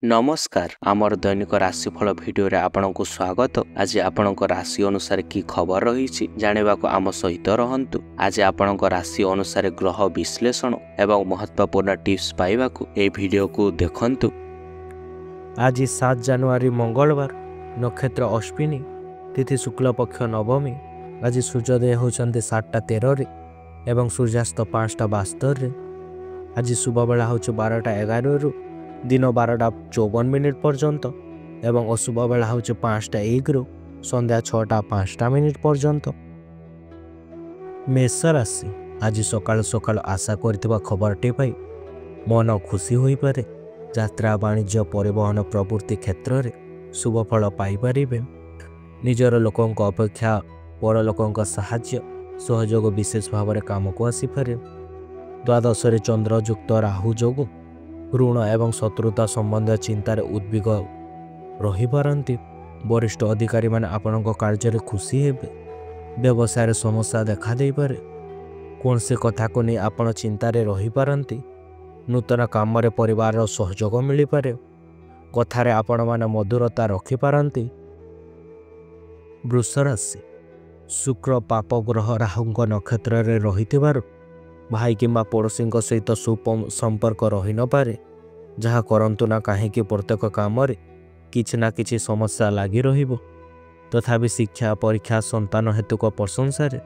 नमस्कार आमर दैनिक राशिफल भिडियो रे आपनकु स्वागत। आज आपनक राशि अनुसार की खबर रही जाने को आम सहित रहंतु। आज आपनक राशि अनुसार ग्रह विश्लेषण एवं महत्वपूर्ण टिप्स पाइबाकु ए भिडियो को देखंतु। आज 7 जनवरी मंगलवार, नक्षत्र अश्विनी, तिथि शुक्ल पक्ष नवमी। आज सूर्योदय होचंते 7:13 एवं सूर्यास्त 5:72। आज शुभ बेला होच 12:11 दिन 12:54 पर्यंत एवं अशुभ बेला होच 5:01 संध्या 6:05 पर्यंत। मेष राशि आज सकाल सकाल आशा करथिबा खबरटी पाई मन खुशी होई पारे। यात्रा वाणिज्य परिवहन प्रवृत्ति क्षेत्र में शुभ फल पाइपर। निजर लोकों अपेक्षा पर लोकों साहाय्य सहयोग विशेष भाव में काम को आसीपे। द्वादश चंद्रयुक्त राहु जोगु ऋण एवं शत्रुता संबंध चिंतार उद्विग रही पारती। वरिष्ठ अधिकारी माने आपण कार्य खुशी हेबे। व्यवसाय समस्या देखा दे पारे। कौन से कथा को नहीं आपण चिंतार रही पारती। नूतन काम रे परिवार सहयोग मिल पारे। कथार आपण माने मधुरता रखी पारती। वृष राशि शुक्र पाप ग्रह राहुंक नक्षत्र रे रहिथिबारु भाई किंबा पड़ोशी सहित सुसंपर्क रही न पारे। जहाँ करंतु ना कहीं प्रत्येक काम किछि ना किछि समस्या लगी रहिबो। तथापि शिक्षा परीक्षा संतान हेतुक प्रशंसार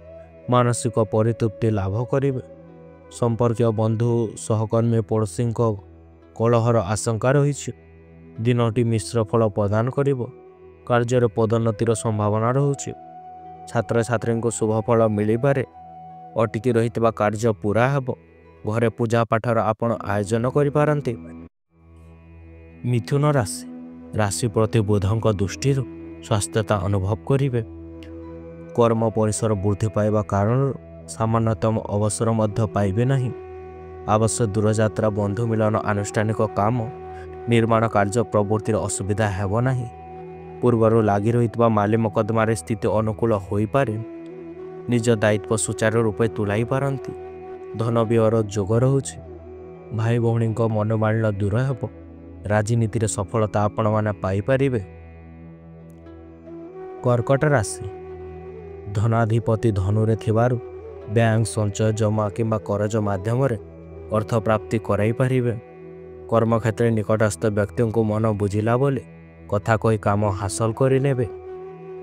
मानसिक परितृप्ति लाभ करिवे। संपर्क बंधु सहकर्मी पड़ोशी कलहर आशंका रही। दिनटी मिश्र फल प्रदान करिवो। कार्य पदोन्नतिर संभावना रहुछि। छात्र छात्री को शुभ फल मिल पारे। अटकी रही कार्य पूरा हेब। घरे पूजा पाठर आपण आयोजन करिपारंती। मिथुन राशि राशि प्रति बुधक दृष्टि स्वास्थ्यता अनुभव करिवे। कर्म परिसर वृद्धि पाइबा कारण सामान्यतम अवसर मध्य पाइबे नहीं। आवश्यक दूरयात्रा बंधु मिलन आनुष्ठानिक काम निर्माण कार्य प्रवृत्तिर असुविधा हेब नहीं। पूर्वर लगी रही माली मकदमार स्थिति अनुकूल हो पारे। निज दायित्व सुचारू रूपे तुलाई पारती। धन व्ययर जोग रहुछि। भाई भौणी मनोमालिन्य दूर हेब। राजनीति रे सफलता आपण माने पाई परिबे। कर्कट राशि धनाधिपति धनुरे थिबारु बैंक संचय जमा किंबा करज माध्यम अर्थ प्राप्ति कराई पारिबे। कर्म क्षेत्र निकटस्थ व्यक्ति को मन बुझिला बोले कथा कही काम हासिल करिनेबे।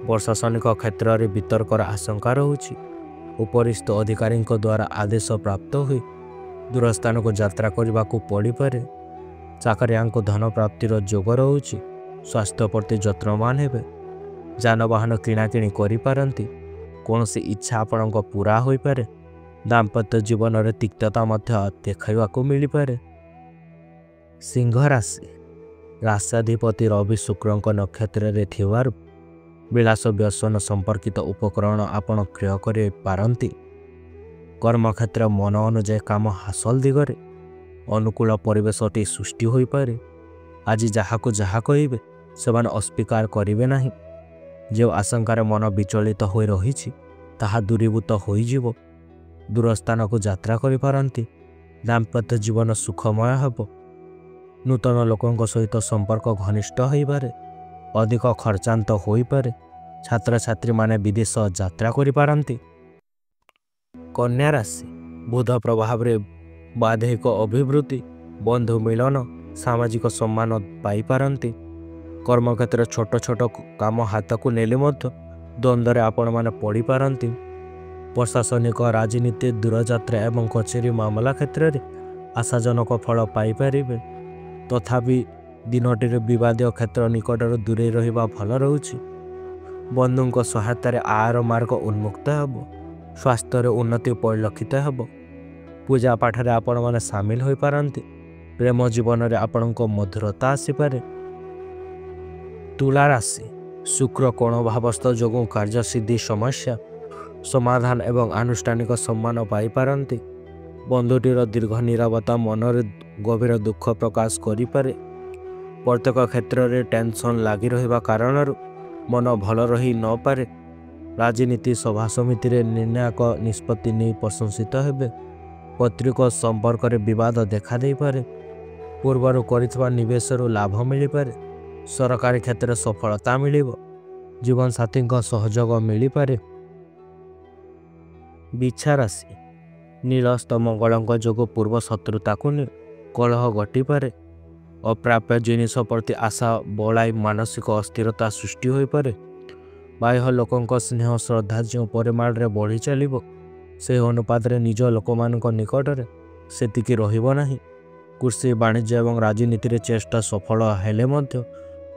प्रशासनिक क्षेत्र में वितर्कर आशंका रहुछि। उपरिस्थ अधिकारी द्वारा आदेश प्राप्त हुई दूरस्थान को यात्रा करने को पड़ पारे। चाकरिया धन प्राप्तिर जोग रहुछि। स्वास्थ्य प्रति यत्नवान हेबे। जानवाहन किणाकिणी करिपारंती। कौन सी इच्छा आपण पूरा हो पारे। दाम्पत्य जीवन में तिक्तता देखा मिल पारे। सिंह राशि राष्ट्राधिपति रवि शुक्र नक्षत्र में थिबारु विलास व्यसन संपर्कित उपकरण आपण क्रय कर पारती। कर्मक्षेत्र मन अनुजाई काम हासिल दिगरे अनुकूल परिवेशटी सृष्टि हो पारे। आज जहाँ को जहाँ कहे से अस्वीकार करेंगे नहीं। जो आशंकार मन विचलित हो रही ताहा दूरीभूत हो। दूरस्थान को यात्रा करिपारंती। दाम्पत्य जीवन सुखमय हेब। नूतन लोकों सहित संपर्क घनिष्ठ हो पारे। अधिक खर्चांत हो पारे। छात्र छात्री माने विदेश यात्रा करिपारंती। कन्या राशि बुध प्रभाव रे बाधक अभिवृद्धि बंधु मिलन सामाजिक सम्मान पाई पारंती। कर्मक्षेत्र छोट छोट काम हाथ को नेले द्वंद्व आपण माने पड़ी पारंती। प्रशासनिक राजनीति दूरयात्रा एवं कचेरी मामला क्षेत्र में आशाजनक फल पाई पारिबे। तथापि दिनटी विवादीय क्षेत्र निकट दूरे रहिबा भल रहुछि। बंधुଙ୍କ सहायतार आयर मार्ग उन्मुक्त हेब। स्वास्थ्य उन्नति परिलक्षित हेब। पूजा पाठरे आपण माने सामिल हो पारंती। प्रेम जीवन में आपण मधुरता आसीपारे। तुला राशि शुक्र कोण भावस्थ जोगु कार्यसिद्धि समस्या समाधान एवं आनुष्ठानिक सम्मान पाई पारंती। बंधुटीर दीर्घ निरापत्ता मन गभीर दुख प्रकाश करिपारे। प्रत्येक क्षेत्र में टेंशन लगी रहिबा कारण मन भल रही न पारे। राजनीति सभा समिति रे निर्णायक निष्पत्ति नहीं प्रशंसित हेबे। पैतृक संपर्क रे विवाद देखा दे पारे। ପୂର୍ବରୁ କରିଥିବା ନିବେଶରୁ ଲାଭ ମିଳିପାରେ। ସରକାରୀ କ୍ଷେତ୍ରରେ ସଫଳତା ମିଳିବ। ଜୀବନସାଥୀଙ୍କ ସହଯୋଗ ମିଳିପାରେ। ବିଛା ରାଶି ନୀଳସ୍ତ ମଙ୍ଗଳଙ୍କ ଯୋଗୁଁ ପୂର୍ବ ଶତ୍ରୁତାକୁ କଳହ ଘଟିପାରେ। ଅପ୍ରାପ୍ୟ ଜିନିଷ ପ୍ରତି ଆଶା ବଳାଇ ମାନସିକ ଅସ୍ଥିରତା ସୃଷ୍ଟି ହୋଇପାରେ। ବାହ୍ୟ ଲୋକଙ୍କ ସ୍ନେହ ଶ୍ରଦ୍ଧା ଯେଉଁ ପରିମାଣରେ ବଢ଼ି ଚାଲିବ, ସେହି ଅନୁପାତରେ ନିଜ ଲୋକମାନଙ୍କ ନିକଟରେ ସେତିକି ରହିବ ନାହିଁ। କୃଷି ବାଣିଜ୍ୟ ଏବଂ ରାଜନୀତିରେ ଚେଷ୍ଟା ସଫଳ ହେଲେ ମଧ୍ୟ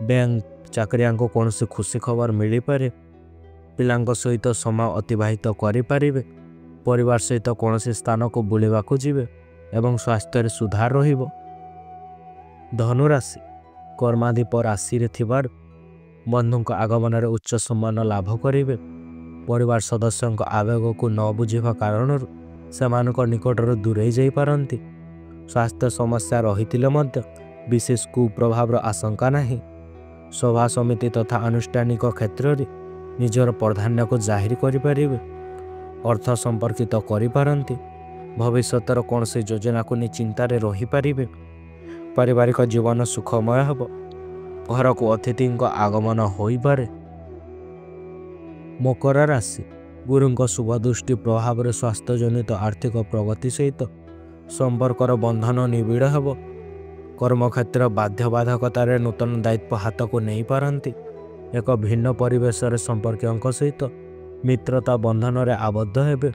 ବ୍ୟାଙ୍କ ଚାକିରିଆଙ୍କୁ କୌଣସି ଖୁସି ଖବର ମିଳିପାରେ। ପିଲାଙ୍କ ସହିତ ସମୟ ଅତିବାହିତ କରିପାରିବେ। ପରିବାର ସହିତ କୌଣସି ସ୍ଥାନକୁ ବୁଲିବାକୁ ଯିବେ ଏବଂ ସ୍ୱାସ୍ଥ୍ୟରେ ସୁଧାର ରହିବ। ଧନୁରାଶି କର୍ମାଧିପ ରାଶିରେ ଥିବାରୁ ବନ୍ଧୁଙ୍କ ଆଗମନରେ ଉଚ୍ଚ ସମ୍ମାନ ଲାଭ କରିବେ। ପରିବାର ସଦସ୍ୟଙ୍କ ଆବେଗକୁ ନ ବୁଝିବା କାରଣରୁ ସେମାନଙ୍କ ନିକଟରୁ ଦୂରେଇ ଯାଇପାରନ୍ତି। ସ୍ୱାସ୍ଥ୍ୟ ସମସ୍ୟା ରହିଥିଲେ ମଧ୍ୟ ବିଶେଷ କୁପ୍ରଭାବର ଆଶଙ୍କା ନାହିଁ। ସଭା ସମିତି ତଥା ଆନୁଷ୍ଠାନିକ କ୍ଷେତ୍ରରେ ନିଜର ପ୍ରାଧାନ୍ୟକୁ ଜାହିର କରିପାରିବେ। ଅର୍ଥ ସମ୍ପର୍କିତ କରିପାରନ୍ତି। ଭବିଷ୍ୟତର କୌଣସି ଯୋଜନାକୁ ନେଇ ଚିନ୍ତାରେ ରହିପାରିବେ। ପାରିବାରିକ ଜୀବନ ସୁଖମୟ ହେବ। ଘରକୁ ଅତିଥିଙ୍କ ଆଗମନ ହୋଇପାରେ। ମକର ରାଶି ଗୁରୁଙ୍କ ଶୁଭ ଦୃଷ୍ଟି ପ୍ରଭାବରେ ସ୍ୱାସ୍ଥ୍ୟଜନିତ ଆର୍ଥିକ ପ୍ରଗତି ସହିତ ସମ୍ପର୍କର ବନ୍ଧନ ନିବିଡ଼ ହେବ। କର୍ମକ୍ଷେତ୍ର ବାଧ୍ୟବାଧକତାରେ ନୂତନ ଦାୟିତ୍ୱ ହାତକୁ ନେଇପାରନ୍ତି। ଏକ ଭିନ୍ନ ପରିବେଶରେ ସମ୍ପର୍କୀୟଙ୍କ ସହିତ ମିତ୍ରତା ବନ୍ଧନରେ ଆବଦ୍ଧ ହେବେ।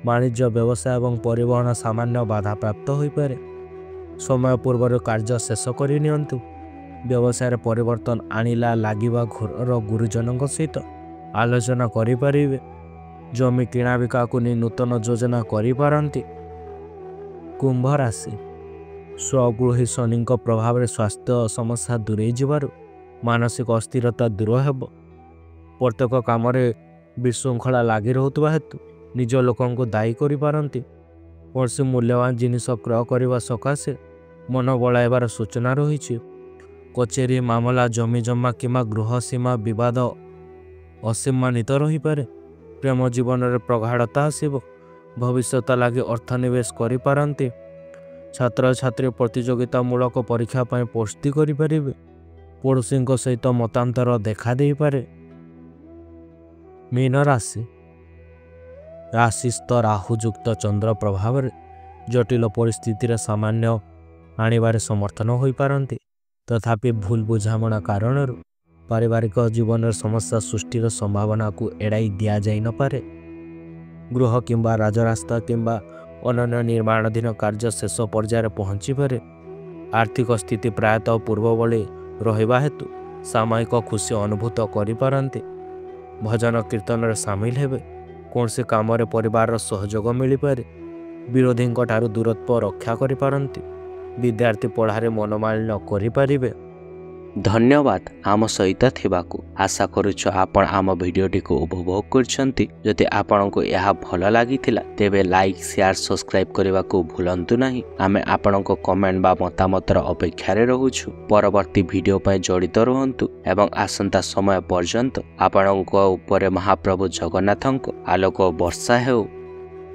ବାଣିଜ୍ୟ ବ୍ୟବସାୟ ଏବଂ ପରିବହନ ସାମାନ୍ୟ ବାଧାପ୍ରାପ୍ତ ହୋଇପାରେ। ସମୟ ପୂର୍ବରୁ କାର୍ଯ୍ୟ ଶେଷ କରିନିଅନ୍ତୁ। ବ୍ୟବସାୟରେ ପରିବର୍ତ୍ତନ ଆଣିଲା ଲାଗିବା ଘରର ଗୁରୁଜନଙ୍କ ସହିତ ଆଲୋଚନା କରିପାରିବେ। ଜମି କିଣାବିକାକୁ ନେଇ ନୂତନ ଯୋଜନା କରିପାରନ୍ତି। କୁମ୍ଭ ରାଶି ସ୍ୱଗୃହୀ ଶନିଙ୍କ ପ୍ରଭାବରେ ସ୍ୱାସ୍ଥ୍ୟ ସମସ୍ୟା ଦୂରେଇ ଯିବାରୁ ମାନସିକ ଅସ୍ଥିରତା ଦୂର ହେବ। ପ୍ରତ୍ୟେକ କାମରେ ବିଶୃଙ୍ଖଳା ଲାଗି ରହୁଥିବା ହେତୁ ନିଜ ଲୋକଙ୍କୁ ଦାୟୀ କରିପାରନ୍ତି। କୌଣସି ମୂଲ୍ୟବାନ ଜିନିଷ କ୍ରୟ କରିବା ସକାଶେ ମନ ବଳାଇବାର ସୂଚନା ରହିଛି। କଚେରୀ ମାମଲା, ଜମିଜମା କିମ୍ବା ଗୃହ ସୀମା ବିବାଦ ଅସମ୍ମାନିତ ରହିପାରେ। ପ୍ରେମ ଜୀବନରେ ପ୍ରଗାଢ଼ତା ଆସିବ। ଭବିଷ୍ୟତ ଲାଗି ଅର୍ଥ ନିବେଶ କରିପାରନ୍ତି। ଛାତ୍ରଛାତ୍ରୀ ପ୍ରତିଯୋଗିତାମୂଳକ ପରୀକ୍ଷା ପାଇଁ ପ୍ରସ୍ତୁତି କରିପାରିବେ। ପଡ଼ୋଶୀଙ୍କ ସହିତ ମତାନ୍ତର ଦେଖା ଦେଇପାରେ। ମୀନ ରାଶି ରାଶିସ୍ଥ ରାହୁଯୁକ୍ତ ଚନ୍ଦ୍ର ପ୍ରଭାବରେ ଜଟିଳ ପରିସ୍ଥିତିରେ ସାମାନ୍ୟ ଆଣିବାରେ ସମର୍ଥନ ହୋଇପାରନ୍ତି। ତଥାପି ଭୁଲ ବୁଝାମଣା କାରଣରୁ ପାରିବାରିକ ଜୀବନରେ ସମସ୍ୟା ସୃଷ୍ଟିର ସମ୍ଭାବନାକୁ ଏଡ଼ାଇ ଦିଆଯାଇନପାରେ। ଗୃହ କିମ୍ବା ରାଜରାସ୍ତା କିମ୍ବା ଅନନ୍ୟ ନିର୍ମାଣାଧୀନ କାର୍ଯ୍ୟ ଶେଷ ପର୍ଯ୍ୟାୟରେ ପହଞ୍ଚିପାରେ। ଆର୍ଥିକ ସ୍ଥିତି ପ୍ରାୟତଃ ପୂର୍ବଭଳି ରହିବା ହେତୁ ସାମୟିକ ଖୁସି ଅନୁଭୂତ କରିପାରନ୍ତି। ଭଜନ କୀର୍ତ୍ତନରେ ସାମିଲ ହେବେ। କୌଣସି କାମରେ ପରିବାରର ସହଯୋଗ ମିଳିପାରେ। ବିରୋଧୀଙ୍କ ଠାରୁ ଦୂରତ୍ୱ ରକ୍ଷା କରିପାରନ୍ତି। ବିଦ୍ୟାର୍ଥୀ ପଢ଼ାରେ ମନୋମାଳିନ୍ୟ କରିପାରିବେ। ଧନ୍ୟବାଦ ଆମ ସହିତ ଥିବାକୁ। ଆଶା କରୁଛୁ ଆପଣ ଆମ ଭିଡ଼ିଓଟିକୁ ଉପଭୋଗ କରିଛନ୍ତି। ଯଦି ଆପଣଙ୍କୁ ଏହା ଭଲ ଲାଗିଥିଲା ତେବେ ଲାଇକ୍, ସେୟାର, ସବସ୍କ୍ରାଇବ୍ କରିବାକୁ ଭୁଲନ୍ତୁ ନାହିଁ। ଆମେ ଆପଣଙ୍କ କମେଣ୍ଟ ବା ମତାମତର ଅପେକ୍ଷାରେ ରହୁଛୁ। ପରବର୍ତ୍ତୀ ଭିଡ଼ିଓ ପାଇଁ ଜଡ଼ିତ ରୁହନ୍ତୁ ଏବଂ ଆସନ୍ତା ସମୟ ପର୍ଯ୍ୟନ୍ତ ଆପଣଙ୍କ ଉପରେ ମହାପ୍ରଭୁ ଜଗନ୍ନାଥଙ୍କ ଆଲୋକ ବର୍ଷା ହେଉ।